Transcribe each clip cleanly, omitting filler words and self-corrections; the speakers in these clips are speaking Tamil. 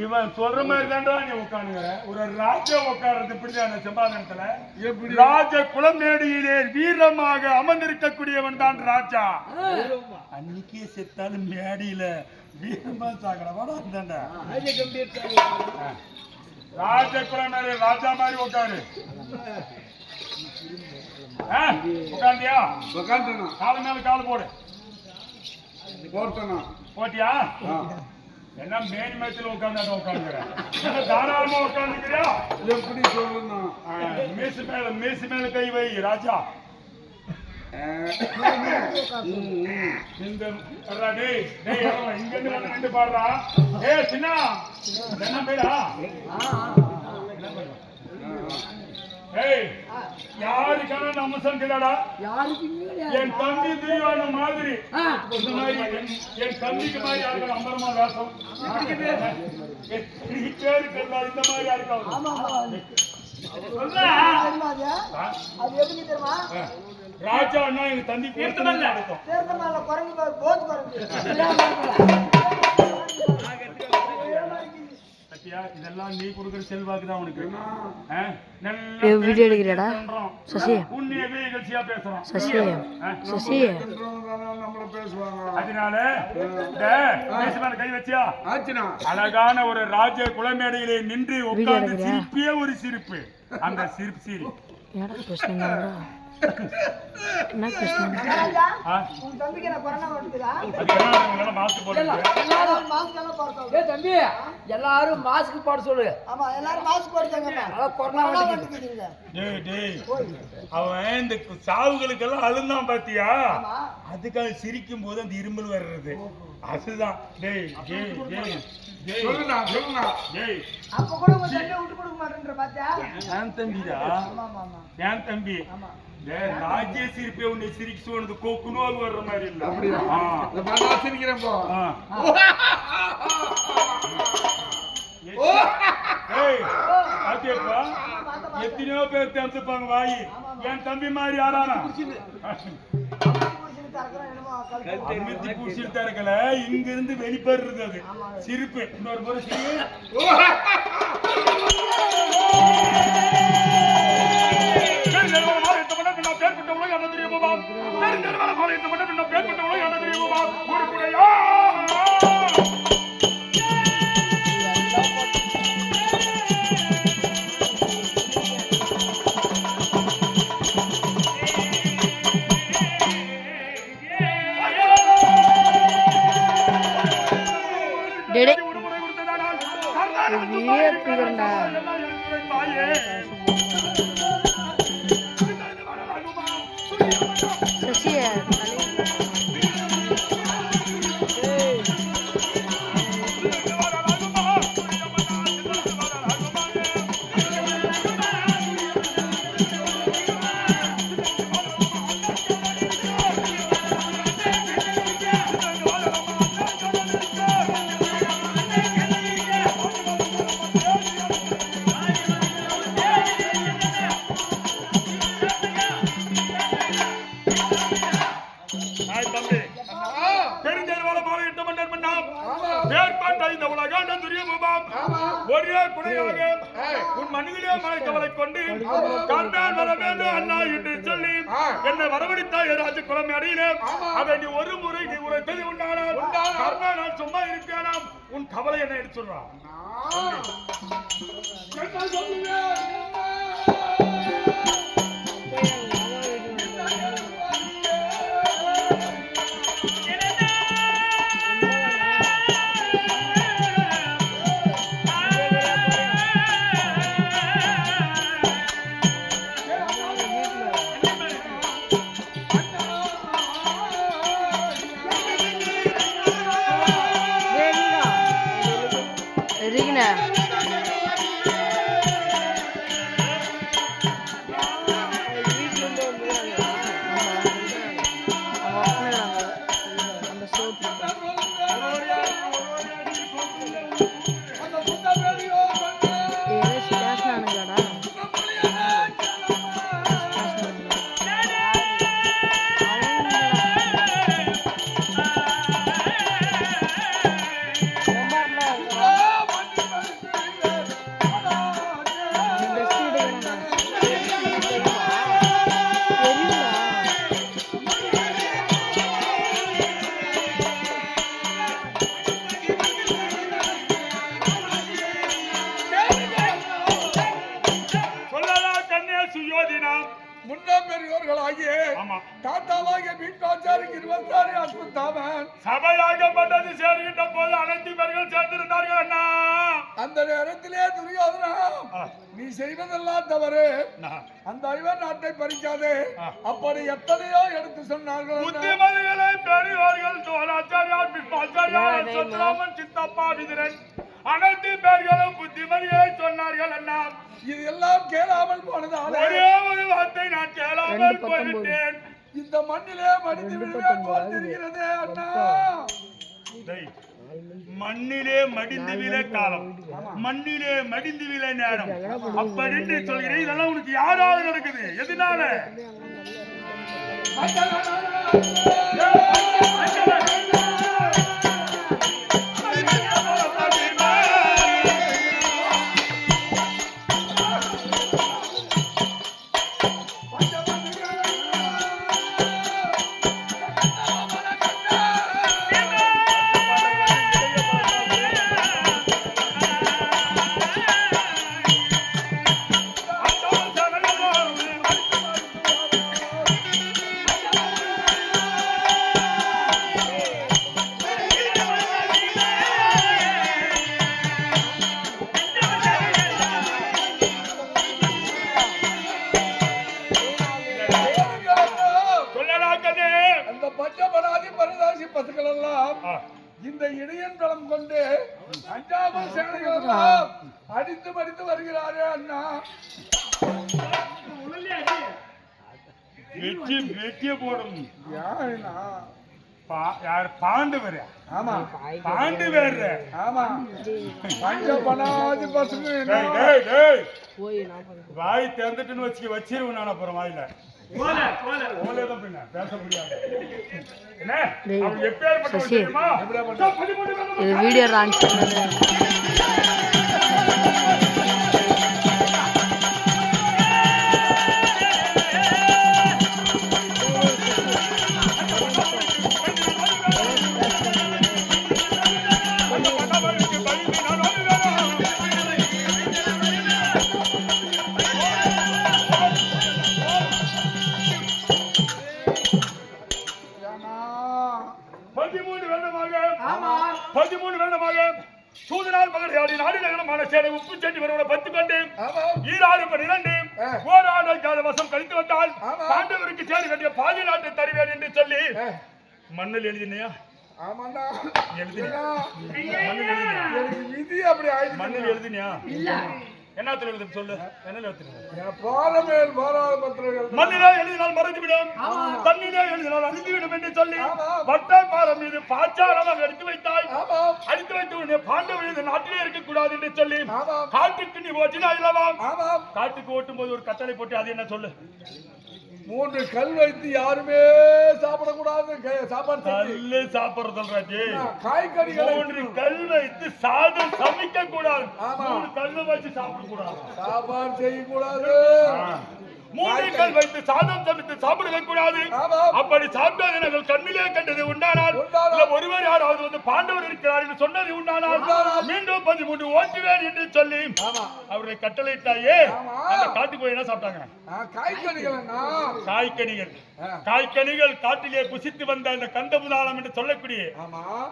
இவன் சொல்ற மாதிரி தான்டா நீ உட்காந்துங்கிற. ஒரு ராஜா உட்கார்றது இப்படிதான் சம்பாதனத்துல. ராஜ குலமேடியிலே வீரமாக அமர்ந்திருக்கக்கூடியவன் தான் ராஜா. அன்னைக்கே செத்தாலும் மேடியில வீரமா சாகரவாடா இருந்தாண்டா. ராஜ குலமேடி ராஜா மாதிரி உட்காரு. உட்காந்தியா? கால மேல கால் போடு. போட்டியா? என்ன மேன் மேட்சில் உட்காந்துக்கிறேன். தாராளமா உட்காந்துக்கிறியா? எப்படி சொல்லணும்? மீசு மேல கை வை ராஜா. இங்க இருந்து பாடுறா. சின்ன என்ன பேரா? யாருக்கான அம்சம் கிடையாடா? என் தம்பி துரியோன மாதிரி இந்த மாதிரி என் தம்பிக்கு மாதிரி யாருக்கான அம்பரமா வேஷம் பேருக்கு இந்த மாதிரி யாருக்காவது ராஜா அண்ணா எங்க தம்பி இதெல்லாம் நீ கொடுக்குற செல்வாக்கு தான் உனக்கு. வீடியோ எடுக்கிறடா சசி. புண்ணிய நிகழ்ச்சியா பேசுறோம் சசி சசி. அதனால கை வச்சியா அழகான ஒரு ராஜ குலமேடையிலே நின்று உட்கார்ந்து சிரிப்பே ஒரு சிரிப்பு. அந்த சிரிப்பு சிரி என்ன பிரச்சனை? என்ன பிரச்சனை? எல்லாரும் மாஸ்க் போட சொல்லு. அவன் இந்த சாவுகளுக்கெல்லாம் அழுந்தான் பாத்தியா? அதுக்காக சிரிக்கும் போது அந்த இருமல் வர்றது அதுதான். என் தம்பி ராஜ்ய சிரிப்பே உன்னை சிரிக்க சொன்னது கோக்குனோல் வர்ற மாதிரி இல்ல. சிரிக்கிறேன் எத்தனையோ பேர் தெரிஞ்சுப்பாங்க வாயி. என் தம்பி மாதிரி யாரானா அமித்தி பூசிட்டு தரக்கல இங்க இருந்து வெளிப்படுறது அது சிரிப்பு. இன்னொரு முறை சிரிப்பு. ஒரே குறையாக உன் மனிதனே மலைக்கவலை கொண்டு கர்ணன் வர வேண்டும் அண்ணா என்று சொல்லி என்னை வரவழைத்தாய் ராஜ குலமேடையிலே. அதை நீ ஒரு முறை நீ உரைத்தது உண்டானால் கர்ணன் நான் சும்மா இருக்கேனாம். உன் கவலை என்ன எடுத்து சொல்றான்? அமர்ந்திருந்தார்கள் அண்ணா. அந்த நேரத்திலே துரியோதனா நீ செய்வதெல்லாம் தவறு, அந்த ஐவர் நாட்டை பறிக்காதே, அப்படி எத்தனையோ எடுத்து சொன்னார்கள். புத்திமதிகளை பெரியவர்கள் தோலாச்சாரியார், பிப்பாச்சாரியார், சத்ராமன், சித்தப்பா, விதிரன் அனைத்து பேர்களும் புத்திமதிகளை சொன்னார்கள் அண்ணா. இது எல்லாம் கேளாமல் போனதாலே ஒரே ஒரு வார்த்தை நான் கேளாமல் போய்விட்டேன். இந்த மண்ணிலே மடிந்து விடுவேன் போல் தெரிகிறதே அண்ணா. மண்ணிலே மடிந்து விழ காலம், மண்ணிலே மடிந்து விழ நேரம் அப்படின்னு சொல்கிறேன். இதெல்லாம் உனக்கு யாராவது நடக்குது? எதனால? இந்த இடையன் பலம் கொண்டு அஞ்சாமல் சேனைகள் எல்லாம் அடித்து மடித்து வருகிறாரே அண்ணா. வெற்றிய போடும். யார் பாண்டு வேற? ஆமா பாண்டு வேற. ஆமா பஞ்ச பனாதி பசங்க வாய் திறந்துட்டுன்னு வச்சிருவேன் நான். அப்புறம் வாயில பேச முடியாது. சசி இது வீடியோ லான்ச் பண்ணது. சூதனால் மகளிர் நாடு நகரமான சேலை உப்பு சென்று வருவதை 10 கண்டு ஈராறு 12 ஓராடு வசம் கழித்து வந்தால் பாண்டவருக்கு சேரி கட்டிய பாதி நாட்டை தருவேன் என்று சொல்லி மண்ணில் எழுதினியா? மண்ணில் எழுதினியா? என்னத்துல எழுது சொல்லு. மண்ணிலே எழுதினால் மறைந்துவிடும், தண்ணிலே எழுதினால் அழிந்துவிடும் என்று சொல்லி வட்டாபாரம் மீது பாச்சாரமாக எடுத்து வைத்தாய். அடித்து வைத்து உடனே பாண்டவர் இந்த நாட்டிலே இருக்கக்கூடாது என்று சொல்லி காட்டுக்கு நீ ஓட்டினா இல்லவா? காட்டுக்கு ஓட்டும் போது ஒரு கட்டளை போட்டு அது என்ன சொல்லு? 3 கல் வைத்து யாருமே சாப்பிடக்கூடாது. சாப்பாடு சாப்பிடுறது காய்கறிகள் 3 கல் வைத்து சாதம் சமைக்க கூடாது. 3 கல் வச்சு சாப்பிடக்கூடாது. சாப்பாடு செய்யக்கூடாது. 3 கல் வைத்து சாதம் சமைத்து சாப்பிட கூடாது. அப்படி சாப்பிட்டது நாங்கள் கண்ணிலே கண்டது உண்டானால், ஒருவர் யாராவது வந்து பாண்டவர் இருக்கிறார் என்று சொன்னது உண்டானால் மீண்டும் 13 ஓட்டுவேன் என்று சொல்லி அவருடைய கட்டளையிட்டாயே. அந்த காட்டுக்கு போய் என்ன சாப்பிட்டாங்க? காய்கனிகள் காட்டிலே புசித்து வந்த அந்த கண்டபுதாளம் என்று சொல்லக்கூடிய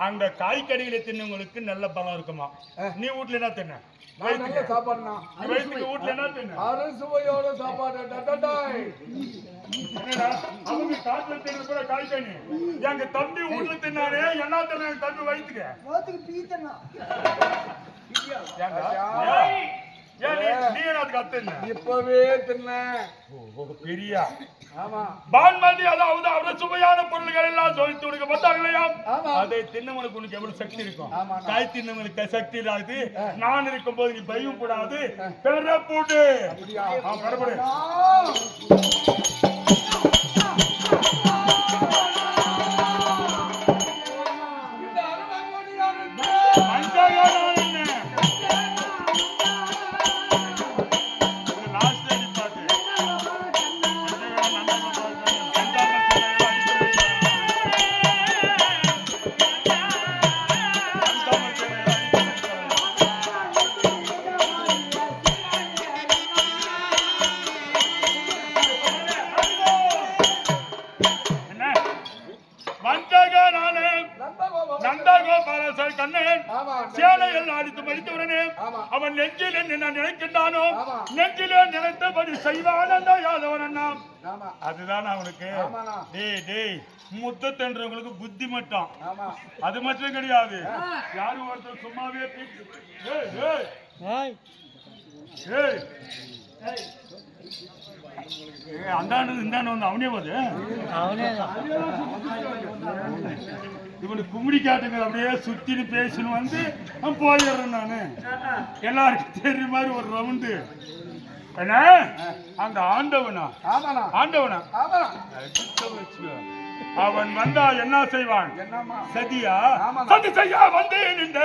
அந்த காய்கனிகளை தின்னவங்களுக்கு நல்ல பலம் இருக்குமா? நீ வீட்டுல என்ன தின்ன? வயிற்றுக்கு வீட்டுல என்ன தின்ன? அறுசுவையோட சாப்பாடு. அவங்க காட்டுல தின்னு கூட காய்கனி. எங்க தம்பி வீட்டுல தின்னானே என்ன தின்ன? தம்பி வயிற்றுக்கு இப்பவே தின்ன பெரியா பான்மதி, அதாவது அவருடைய சுவையான பொருள்கள் எல்லாம் சொல்லித்து கொடுக்கப்பட்டார்களையாம். அதை தின்னவனுக்கு உனக்கு எவ்வளவு சக்தி இருக்கும்? காய் தின்னவனுக்கு சக்தி இல்லாது. நான் இருக்கும் போது நீ பயம் கூடாது. பெற போட்டு பெறப்படு. அடித்து மடித்தவனே ஆமா. அவன் நெஞ்சில் என்ன நினைக்கின்றானோ ஆமா. நெஞ்சிலே நினைத்தபடி செய்வான் அந்த யாதவன் அண்ணா. ஆமா அதுதான் அவனுக்கு. ஆமாண்ணா. டேய் முத்தன்றவங்களுக்கு புத்தி மட்டும், ஆமா அது மட்டும் கிடையாது. யாரும் ஒருத்தர் சும்மாவே அந்தாண்டு இந்தாண்டு வந்து அவனே போது இவனுக்கு கும்பிடி காட்டுங்க அப்படியே சுத்தின்னு பேசணும் வந்து போயிடுறேன் நானு. எல்லாருக்கும் தெரியுற மாதிரி ஒரு ரவுண்டு என்ன அந்த ஆண்டவனா ஆமாண்ணா ஆண்டவனா ஆமாண்ணா அவன் வந்தா என்ன செய்வான்? என்னம்மா சதியா ஆமாண்ணா. சதி செய்யா வந்து நின்ற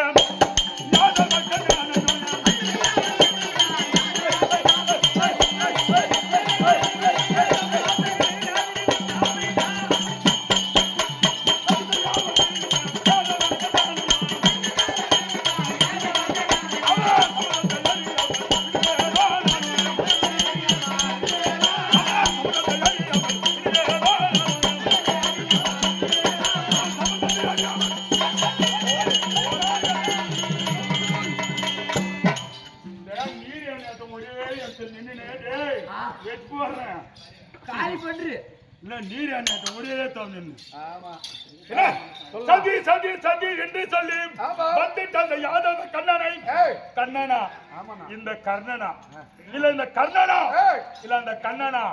காலி பண்று இல்ல நீர் என்ன ஒரே தோணு ஆமா சதி சதி சதி என்று சொல்லி ஆமா. வந்துட்டு அந்த யாதவ கண்ணனை ஏய் கண்ணனா ஆமாண்ணா இந்த கர்ணனா இல்ல இந்த கர்ணனா ஏய் இல்ல அந்த கண்ணனா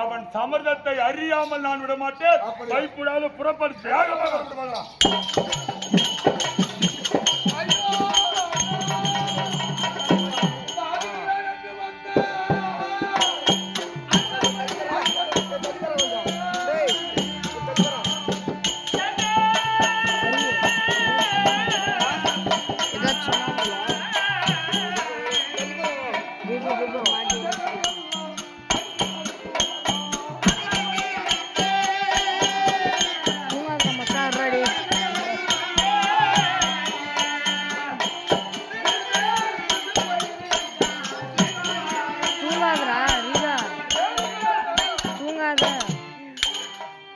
அவன் சமர்தத்தை அறியாமல் நான் விட மாட்டேன். அப்படி. பயப்படாத புறப்படுத்து வேகமாக கொண்டு வரலாம்.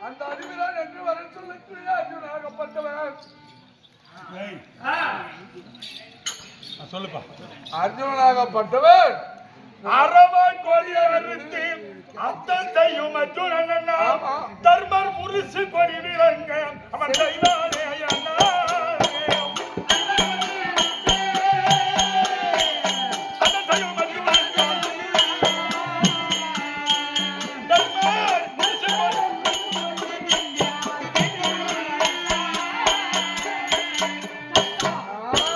அந்த அறிவிலான் என்று வர சொல்லக்கூடிய அர்ஜுனாகப்பட்டவன் ஏய், சொல்லுப்பா. அர்ஜுனாகப்பட்டவன் அரவாய் கோழியை அறுத்து அத்தம் செய்யும் அர்ஜுனன் ஆமா. தர்மர் முரிசு கொடி விளங்க அவன் செய்தானே அண்ணா. அத்தம் செய்யும் அர்ஜுனன் தர்மர் முரிசு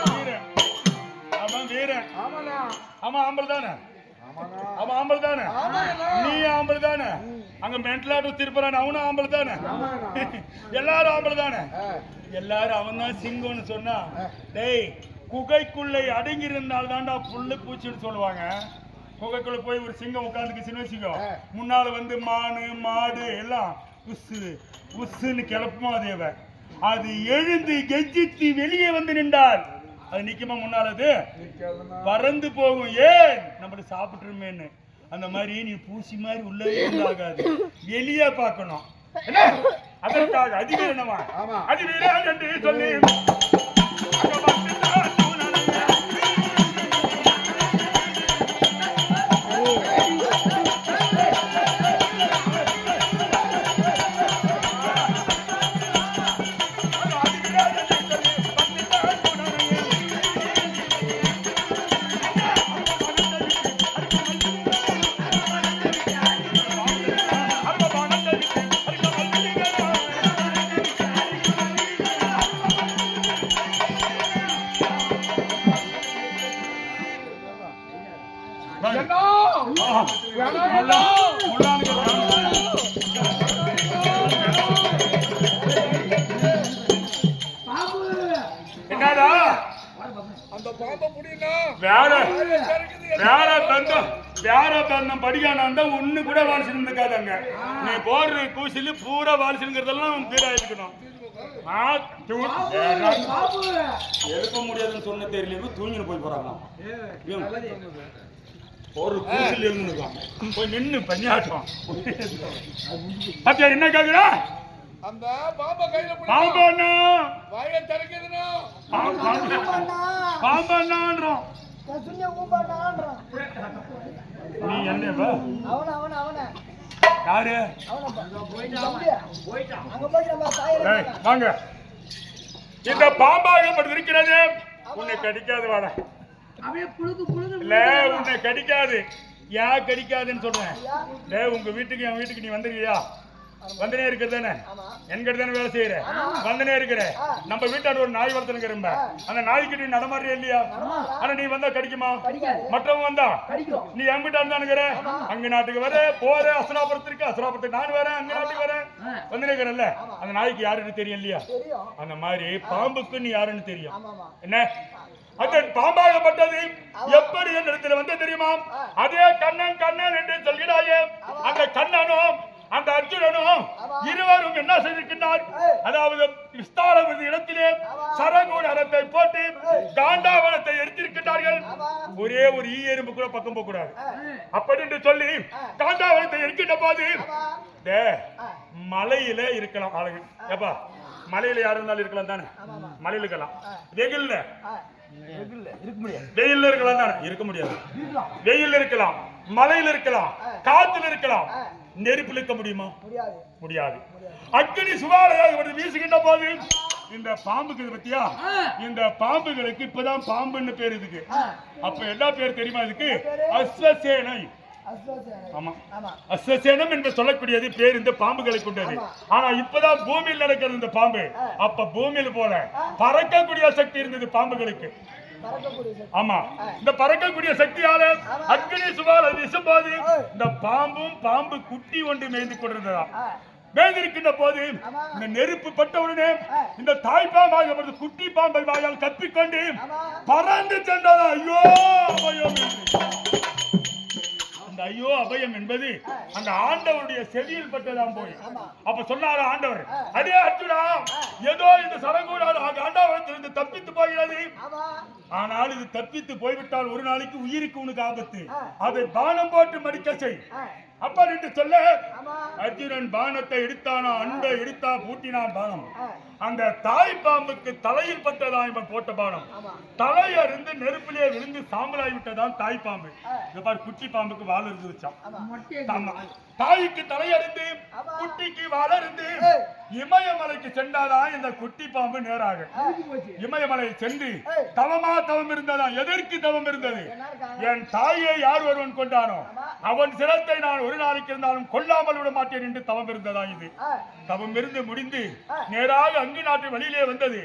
வீரன். அவன் வீரன். ஆமாண்ணா அவன் ஆம்பல் தானே ஆமாண்ணா அவன் ஆம்பல் தானே ஆமாண்ணா நீ ஆம்பல் தானே அங்க மென்டலாட்டு திருப்பறான் அவனும் ஆம்பல் தானே ஆமாண்ணா எல்லாரும் ஆம்பல் தானே ஏய் எல்லாரும் அவன் தான் சிங்கம்னு சொன்னா டேய் குகைக்குள்ளே அடங்கி இருந்தால் தான்டா புல்லு பூச்சின்னு சொல்லுவாங்க. குகைக்குள்ள போய் ஒரு சிங்கம் உட்காந்துக்கு சின்ன சிங்கம் முன்னால வந்து மானு மாடு எல்லாம் உஸ்ஸு உஸ்ஸுன்னு கிளப்புமா தேவை. அது எழுந்து கெஞ்சித்து வெளியே வந்து நின்றால் அது நிக்குமா முன்னாலது பறந்து போகும். ஏன் நம்மள சாப்பிட்டுருமேன்னு அந்த மாதிரி நீ பூசி மாதிரி உள்ளே ஆகாது வெளியே பார்க்கணும். என்ன அதற்காக அதிவீரனமா ஆமா. அதிவீரன் என்று சொல்லி என்னடா அந்த பாம்பை புடினா வேற தந்தம் படிக்கானா ஒண்ணு கூட வாலிசன் இருக்காதாங்க. நீ போடுற கூசில பூரா வாலிசனுங்கிறதெல்லாம் தீரா இருக்கணும். எழுப்ப முடியாதுன்னு சொன்ன தெரியல தூங்கிட்டு போய் போறாங்களாம். ஒரு கூசில் எழுந்துருக்கான் போய் நின்று பஞ்சாட்டம். பாத்தியா என்ன கேக்குறா அந்த பாம்பை கையில பிடிச்சு பாம்பண்ணா வாயை திறக்குதுன்னா பாம்பண்ணான்றோம். நீ என்னப்பா யாரு? ஏய், வாங்க. இந்த பாம்பாகப்பட்டு இருக்கிறது உன்னை கடிக்காது. வாட அப்படியே புழுகு இல்ல, உன்னை கடிக்காது. ஏன் கடிக்காதுன்னு சொல்றேன். உங்க வீட்டுக்கு என் வீட்டுக்கு நீ வந்துருக்கியா? வந்தனே இருக்கிறதானே, என்கிட்ட தானே வேலை செய்யற. வந்தனே இருக்கிற. நம்ம வீட்டாண்டு ஒரு நாய் வளர்த்துனுங்கிறம்ப, அந்த நாய்க்கு நீ நடமாடுறியா இல்லையா? ஆனா நீ வந்தா கடிக்குமா? மற்றவங்க வந்தா நீ என் வீட்டாண்டு தானுங்கிற. அங்க நாட்டுக்கு வர போற, அசனாபுரத்துக்கு அசனாபுரத்துக்கு நான் வரேன், அங்க நாட்டுக்கு வரேன். வந்தனே இருக்கிறல்ல, அந்த நாய்க்கு யாருன்னு தெரியும் இல்லையா? அந்த மாதிரி பாம்புக்கு நீ யாருன்னு தெரியும். என்ன அந்த பாம்பாகப்பட்டது எப்படி என்னிடத்தில் வந்து தெரியுமா? அதே கண்ணன் கண்ணன் என்று சொல்கிறாயே, அந்த கண்ணனும் அந்த அர்ஜுனனும் இருவரும் என்ன செய்திருக்கிறார்? அதாவது விஸ்தார இடத்திலே சரகூடத்தை போட்டு காண்டாவனத்தை எடுத்திருக்கிறார்கள். ஒரே ஒரு ஈ எறும்பு கூட பக்கம் போக கூடாது அப்படி என்று சொல்லி காண்டாவனத்தை எடுக்கின்ற போது மலையில இருக்கலாம் ஆளுங்க. ஏப்பா, மலையில யாரு இருந்தாலும் இருக்கலாம் தானே? மலையில இருக்கலாம். வெயில்ல வெயில் இருக்கலாம் தானே? இருக்க முடியாது. வெயில் இருக்கலாம், மலையில் இருக்கலாம், காத்துல இருக்கலாம். நெருப்பில் இருக்க முடியுமா? முடியாது. அக்னி சுவாலையாக வீசுகின்ற போது இந்த பாம்புக்கு பத்தியா, இந்த பாம்புகளுக்கு இப்பதான் பாம்புன்னு பேர். இதுக்கு அப்ப என்ன பேர் தெரியுமா? இதுக்கு அஸ்வசேனை. ஆமா, அஸ்வசேனம் என்று சொல்லக்கூடியது பேர் இந்த பாம்புகளை கொண்டது. ஆனா இப்பதான் பூமியில் நடக்கிறது இந்த பாம்பு. அப்ப பூமியில் போல பறக்கக்கூடிய சக்தி இருந்தது பாம்புகளுக்கு. ஆமா, இந்த பறக்கக்கூடிய சக்தியால அக்னி சுவாலை வீசும்போது இந்த பாம்பும் பாம்பு குட்டி ஒன்று மேய்ந்து கொண்டிருந்ததா. மேய்ந்திருக்கின்ற போது இந்த நெருப்பு பட்டவுடனே இந்த தாய்ப்பாம்பாக குட்டி பாம்பை வாயால் கப்பிக்கொண்டு பறந்து சென்றதா. ஐயோ அபயம்! அந்த ஐயோ அபயம் என்பது அந்த ஆண்டவருடைய செவியில் பட்டதாம் போய். அப்ப சொன்னாரு ஆண்டவர், அடே அர்ஜுனா, ஏதோ இந்த சரகூடால் ஆண்டவரத்திலிருந்து தப்பித்து போகிறது. ஆனால் இது தப்பித்து போய்விட்டால் ஒரு நாளைக்கு உயிருக்கு உனக்கு ஆபத்து. அதை பானம் போட்டு மடிக்க செய். அப்படி என்று சொல்ல அர்ஜுனன் பானத்தை எடுத்தானா, அன்பை எடுத்தா, பூட்டினான் பானம். அந்த தாய் பாம்புக்கு தலையில் பட்டதான் இவன் போட்ட பானம். தலையறிந்து நெருப்பிலே விழுந்து சாம்பலாகி விட்டதான் தாய் பாம்பு. இந்த பாரு, குட்டி பாம்புக்கு வால் இருந்து வச்சான். தாய்க்கு தலையறிந்து குட்டிக்கு வால் இருந்து இமயமலைக்கு சென்றாதான் இந்த குட்டி பாம்பு நேராக இமயமலை சென்று தவம் இருந்ததான். எதற்கு தவம் இருந்தது? என் தாயை யார் ஒருவன் கொண்டானோ அவன் சிரத்தை நான் ஒரு நாளைக்கு இருந்தாலும் கொல்லாமல் விட மாட்டேன் என்று தவம் இருந்ததா. இது தவம் இருந்து முடிந்து நேராக அங்கு நாட்டு வழியிலே வந்தது.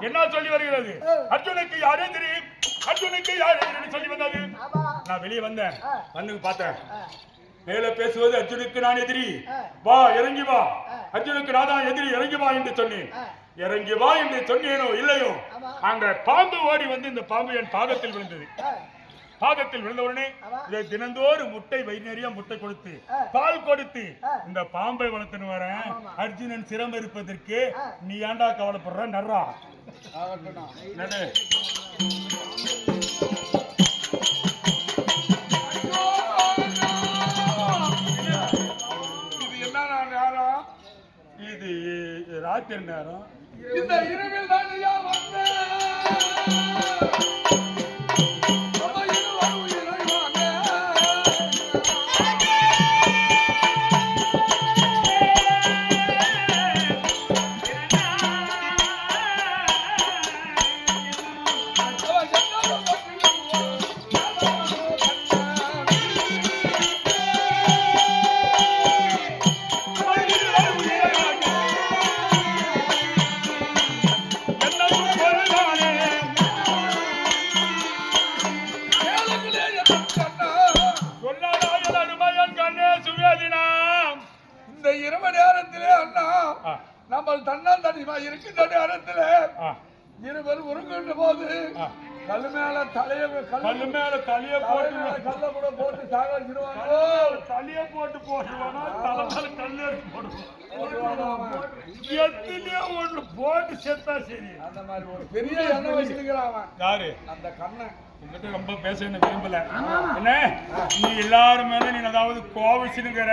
என்ன சொல்லி வருகிறது? அர்ஜுனுக்கு யாரே தெரியும், அர்ஜுனுக்கு யாரே தெரியும் சொல்லி வந்தது. நான் வெளியே வந்தேன், வந்து பார்த்தேன். மேல பேசுவது அர்ஜுனுக்கு நான் எதிரி, வா இறங்கி வா, அர்ஜுனுக்கு நான் தான் எதிரி, இறங்கி வா என்று சொன்னேன். இறங்கி வா என்று சொன்னேனோ இல்லையோ, அந்த பாம்பு ஓடி வந்து இந்த பாம்பு என் பாதத்தில் விழுந்தது. பாகத்தில் விழுந்தவுடனே இதை தினந்தோறும் முட்டை வைநறியா முட்டை கொடுத்து பால் கொடுத்து இந்த பாம்பை வளர்த்துன்னு வரேன். அர்ஜுனன் சிரம் இருப்பதற்கு நீ ஏண்டா கவலைப்படுற? நர்ரா நடு. இது என்ன நேரம்? இது ராத்திரி நேரம். இந்த இரவில் தான் ஐயா வந்தேன். இந்த இரவு நேரத்திலே அண்ணா நம்ம தன்னால் தனிமா இருக்கின்ற நேரத்திலே இருவர் உறங்குகின்ற போது கல்லு மேல தலைய கல்லு மேல தலைய போட்டு கல்ல கூட போட்டு சாகடிச்சிருவாங்க. தலைய போட்டு போடுவானா தலை மேல கல்லு எடுத்து போடுவான். எத்தனையோ ஒண்ணு போட்டு செத்தா சரி. அந்த மாதிரி ஒரு பெரிய எண்ணம் வச்சிருக்கிறான் அவன். யாரு? அந்த கண்ணன். உங்ககிட்ட ரொம்ப பேச விரும்பல. என்ன நீ எல்லாரும் மேல நீ அதாவது கோவிச்சுங்கிற,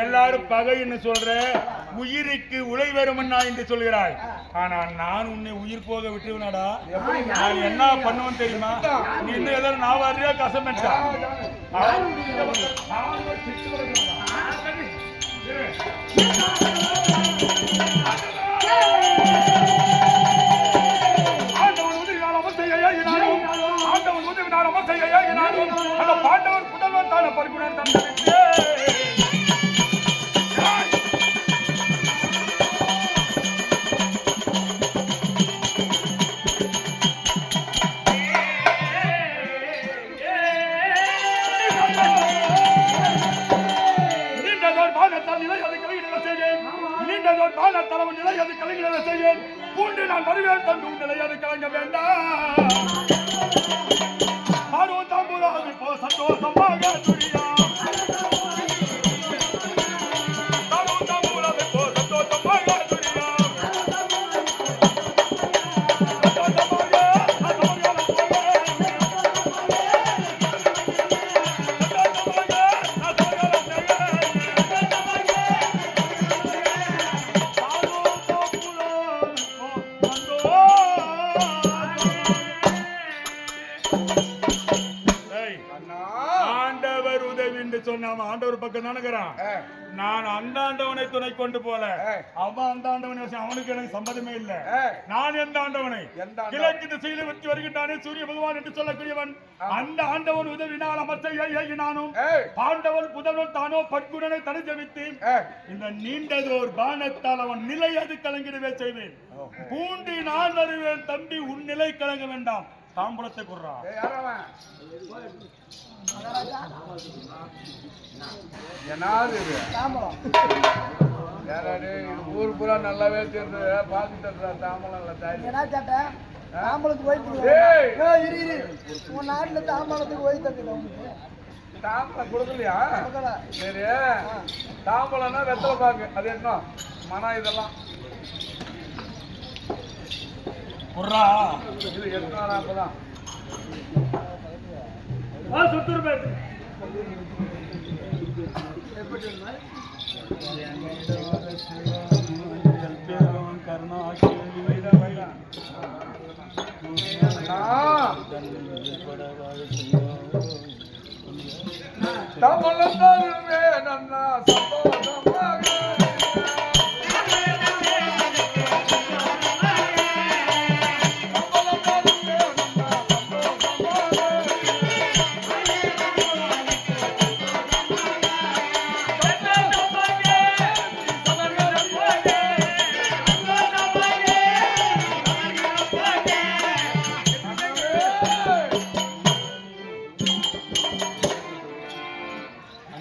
எல்லாரும் பகைன்னு சொல்ற, உயிருக்கு உலை வருமன்னா என்று சொல்கிறாய். ஆனா நான் உன்னை உயிர் போக விட்டுவினாடா. நான் என்ன பண்ணுவேன்னு தெரியுமா? நீ இன்னும் ஏதாவது நான் வர்றியா கசமெட்டா பாண்டவர் புதல்வன் தான பறிக்குடன் தந்தை தலைவன் நிலை அது கலைஞரை செய்வேன். பூண்டு நான் வருவேன் தந்து நிலை அது கலங்க வேண்டாம். ஆர்வம் தாம்பூராது போ சந்தோஷமாக துரியா. ஆர்வம் தாம்பூராது போ சந்தோஷமாக துரியா. ஆண்டவர் பக்கம் தானுங்கிறான். நான் அந்த ஆண்டவனை துணை கொண்டு போல, அவன் அந்த ஆண்டவனை அவனுக்கு எனக்கு சம்பந்தமே இல்ல. நான் எந்த ஆண்டவனை கிழக்கு திசையில வச்சு வருகின்றானே சூரிய பகவான் என்று சொல்லக்கூடியவன், அந்த ஆண்டவன் உதவினால் அமர்த்த நானும் பாண்டவன் புதல்வன் தானோ பட்குடனை தடை ஜெபித்து இந்த நீண்டதோர் பானத்தால் அவன் நிலை அது கலங்கிடவே செய்வேன். பூண்டி நான் வருவேன் தம்பி, உன் நிலை கலங்க வேண்டாம். தாம்பூலத்தை குடுறா. ஊர் பூரா நல்லாவே தெரிஞ்சது. பாத்துட்டு தாம்பலம் தாம்பலத்துக்கு உன் நாட்டுல தாம்பலத்துக்கு போய் தட்டு தாம்பலம் கொடுக்கலையா? சரி, தாம்பலம்னா வெத்தலை பாக்கு, அது என்ன மனா இதெல்லாம் குர்ரா. இது எடுத்தாரா? அப்பதான் சுத்தூர் பேசு தமிழே நன்னா சந்தோஷமாக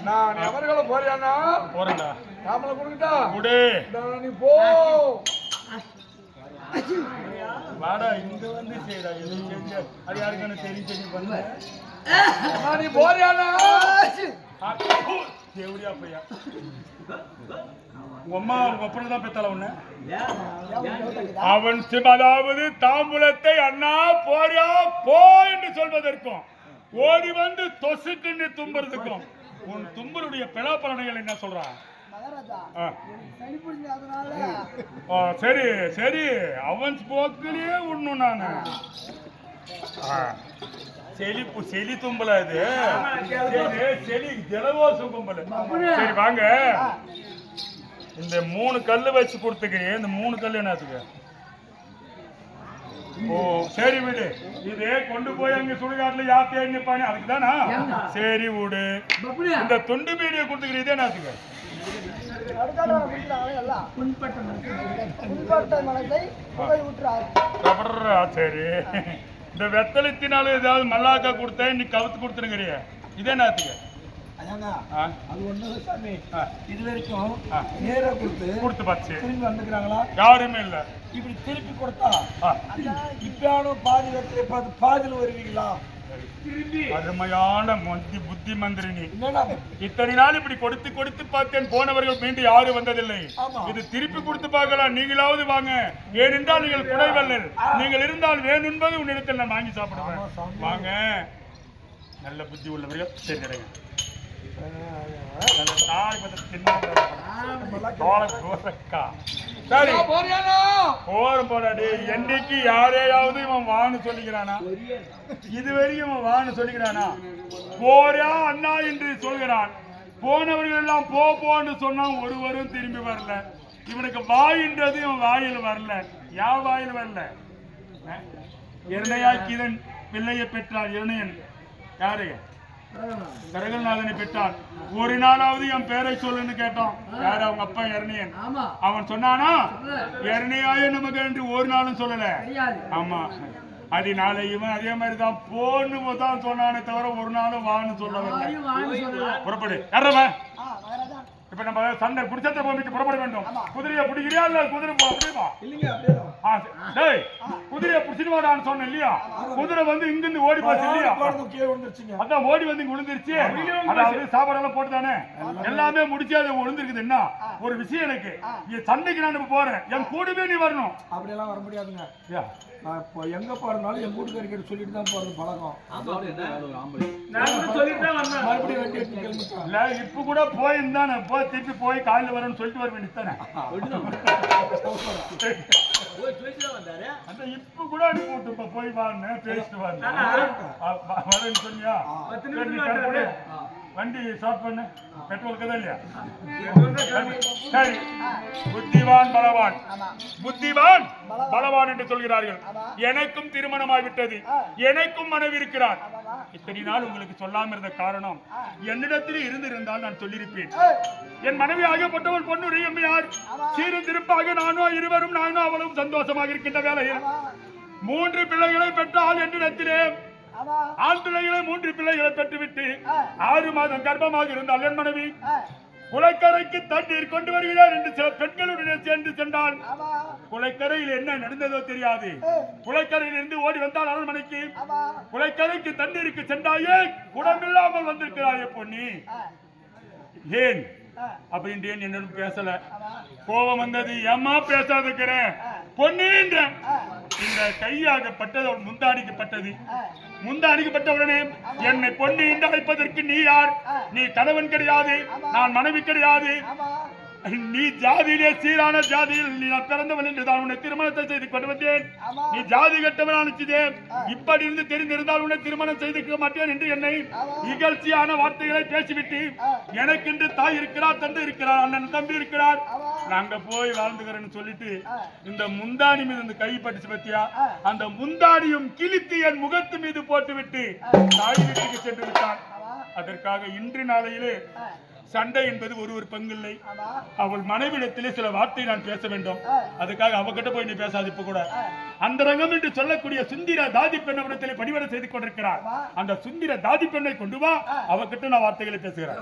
நான் எவர்களை போறியானா? போறேன்டா. தாமலை கொடுக்கட்டா? குடு. நீ போ. வாடா இங்க வந்து செய்டா. எதுவும் செஞ்ச அது யாருக்கான தெரிஞ்சு பண்ண. நீ போறியானா? தேவடியா பையா. உம்மா உங்க அப்பனை தான் பெத்தல உன்ன. அவன் அதாவது தாம்பூலத்தை அண்ணா போறியா போ என்று சொல்வதற்கும், ஓடி வந்து தொசுக்குன்னு தும்புறதுக்கும் உன் தும்பருடைய பிளாப்பலனைகள் என்ன சொல்றான்? சரி சரி, அவன் போக்கிலேயே உண்ணும் நானு. செழிப்பு செலி தும்பல இது, செலி ஜலவாசம் கும்பல. சரி வாங்க, இந்த 3 கல்லு வச்சு கொடுத்துக்கிறீங்க. இந்த 3 கல்லு என்னத்துக்கு? ஓ சரி விடு, இதே கொண்டு போய் அங்க சுடுகாட்டுல யாத்திரை நிப்பானே அதுக்கு தானா? சரி விடு. இந்த துண்டு பீடியை கொடுத்துக்கிறீங்க, இதே என்னத்துக்கு? சரி, இந்த வெத்தலத்தினால ஏதாவது மல்லாக்கா கொடுத்தா இன்னைக்கு கவுத்து கொடுத்துருங்கிறிய, இதே என்னத்துக்கு? ஏங்க ஆ, அது ஒண்ணு இல்ல சாமி ஆ, இது வரைக்கும் ஆ. நேரா கொடுத்து கொடுத்து பார்த்து திரும்பி வந்துக்கிறாங்களா யாருமே இல்ல. இப்படி திருப்பி கொடுத்தா ஆ, இப்பயானும் பாதி இடத்துல பாதியில் வருவீங்களா அருமையான புத்தி மந்திரி நீ. என்னடா இத்தனை நாள் இப்படி கொடுத்து கொடுத்து பார்த்தேன், போனவர்கள் மீண்டும் யாரும் வந்ததில்லை. ஆமா. இது திருப்பி கொடுத்து பார்க்கலாம், நீங்களாவது வாங்க. ஏனென்றால் நீங்கள் குறைவல்லல், நீங்கள் இருந்தால் வேணும்பது உன்னிடத்தில் நான் வாங்கி சாப்பிடுவேன். ஆமா, சாமி. வாங்க. நல்ல புத்தி உள்ளவர்கள் சரி கிடையாது. நல்ல தாய் பத்த சின்ன தோலை கோசக்கா. சரி போறியானா போறோம் போடாடி. என்னைக்கு யாரையாவது இவன் வான்னு சொல்லிக்கிறானா? இதுவரையும் இவன் வான்னு சொல்லிக்கிறானா? போறா அண்ணா என்று சொல்கிறான். போனவர்கள் எல்லாம் போன்னு சொன்னா ஒருவரும் திரும்பி வரல. இவனுக்கு வாயின்றது இவன் வாயில் வரல. யார் வாயில் வரல? இரணையாக்கிதன் பிள்ளையை பெற்றார். இரணையன் யாரு? கரகநாதனை பெற்றான். ஒரு நாளாவது என் பேரை சொல்லுன்னு கேட்டோம். யாரு? அவங்க அப்பா இரணியன். அவன் சொன்னானா இரணியாய நமக்கு என்று ஒரு நாளும் சொல்லல. ஆமா, அதனால இவன் அதே மாதிரிதான் போன்னு தான் சொன்னானே தவிர ஒரு நாளும் வான்னு சொல்லவில்லை. புறப்படு. யாரவன்? இப்ப நம்ம சண்டை குடிச்சத்தை போமிட்டு புறப்பட வேண்டும். குதிரையை பிடிக்கிறியா இல்ல குதிரை அப்படியே இல்லைங்க அப்படியே குதிரையை பிடிச்சிட்டு வாடான்னு சொன்னேன் இல்லையா? குதிரை வந்து இங்கிருந்து ஓடி போச்சு இல்லையா? கீழே வந்துருச்சுங்க. அதான் ஓடி வந்து இங்க விழுந்துருச்சு. அதாவது சாப்பாடு எல்லாம் போட்டுதானே எல்லாமே முடிச்சு அது விழுந்துருக்குது. என்ன ஒரு விஷயம் எனக்கு, சண்டைக்கு நான் போறேன், என் கூடவே நீ வரணும். அப்படியெல்லாம் வர முடியாதுங்க. நான் இப்போ எங்க போறதுனாலும் என் வீட்டுக்காரிக்கிட்ட சொல்லிட்டு தான் போறது பழக்கம். மறுபடியும் வண்டி எடுத்து கிளம்பிட்டேன். இல்ல இப்ப கூட போயிருந்தானே, போய் திருப்பி போய் காலையில் வரணும்னு சொல்லிட்டு வர வேண்டியதானே. அந்த இப்ப கூட அனுப்பிவிட்டு இப்ப போய் வாங்க பேசிட்டு வாங்க வரேன்னு சொன்னியா? வண்டி ஸ்டார்ட் பண்ணு. பெட்ரோல் கதை இல்லையா? சரி. புத்திவான் பலவான், புத்திவான் பலவான் என்று சொல்கிறார்கள். எனக்கும் திருமணமாகிவிட்டது, எனக்கும் மனைவி இருக்கிறார். இத்தனை நாள் உங்களுக்கு சொல்லாம இருந்த காரணம் என்னிடத்தில் இருந்திருந்தால் நான் சொல்லியிருப்பேன். என் மனைவி ஆகப்பட்டவள் பொண்ணு எம்மையார். சீரும் திருப்பாக நானும் இருவரும் நானும் அவளும் சந்தோஷமாக இருக்கின்ற வேளையில் 3 பிள்ளைகளை பெற்றால் என்னிடத்திலே ஆண் பிள்ளைகளை 3 பிள்ளைகளை பெற்றுவிட்டு 6 மாதம் கர்ப்பமாக இருந்தால் என் மனைவி குளக்கரைக்கு தண்ணீர் கொண்டு வருகிறார் என்று சில பெண்களுடன் சேர்ந்து சென்றால் குளக்கரையில் என்ன நடந்ததோ தெரியாது. குளக்கரையில் இருந்து ஓடி வந்தால் அரண்மனைக்கு. குளக்கரைக்கு தண்ணீருக்கு சென்றாயே குடமில்லாமல் வந்திருக்கிறாயே பொன்னி. ஏன் அப்படின்ட்டு என்னுடன் பேசல. கோபம் வந்தது. ஏமா பேசாதுக்கிறேன் பொன்னின்ற இந்த கையாகப்பட்டது அவன் முந்தாடிக்கப்பட்டது. முந்தாடிக்கப்பட்ட உடனே என்னை பொன்னி என்று அழைப்பதற்கு நீ யார்? நீ கணவன் கிடையாது, நான் மனைவி கிடையாது. நீ ஜாதியிலே சீரான ஜாதியில் நீ பிறந்தவன் என்று தான் உன்னை திருமணத்தை செய்து கொண்டு வந்தேன். நீ ஜாதி கட்டவன் அனுப்பிச்சேன். இப்படி இருந்து தெரிந்திருந்தால் உன்னை திருமணம் செய்து மாட்டேன் என்று என்னை இகழ்ச்சியான வார்த்தைகளை பேசிவிட்டு எனக்கென்று தாய் இருக்கிறார், தந்தை இருக்கிறார், அண்ணன் தம்பி இருக்கிறார், நாங்க போய் வாழ்ந்துக்கிறேன்னு சொல்லிட்டு இந்த முந்தாடி மீது இந்த கை பட்டுச்சு பத்தியா, அந்த முந்தாடியும் கிழித்து என் முகத்து மீது போட்டுவிட்டு தாய் வீட்டுக்கு சென்று விட்டான். அதற்காக இன்று நாளையிலே சண்டை என்பது ஒரு பங்கில்லை. அவள் மனைவிடத்திலே சில வார்த்தை நான் பேச வேண்டும். அதுக்காக அவகிட்ட போய் நீ பேசாது. இப்ப கூட அந்த ரங்கம் என்று சொல்லக்கூடிய சுந்தர தாதி பெண்ணவிடத்திலே பணிவடை செய்து கொண்டிருக்கிறார். அந்த சுந்தர தாதி பெண்ணை கொண்டு வா, அவகிட்ட நான் வார்த்தைகளை பேசுகிறேன்.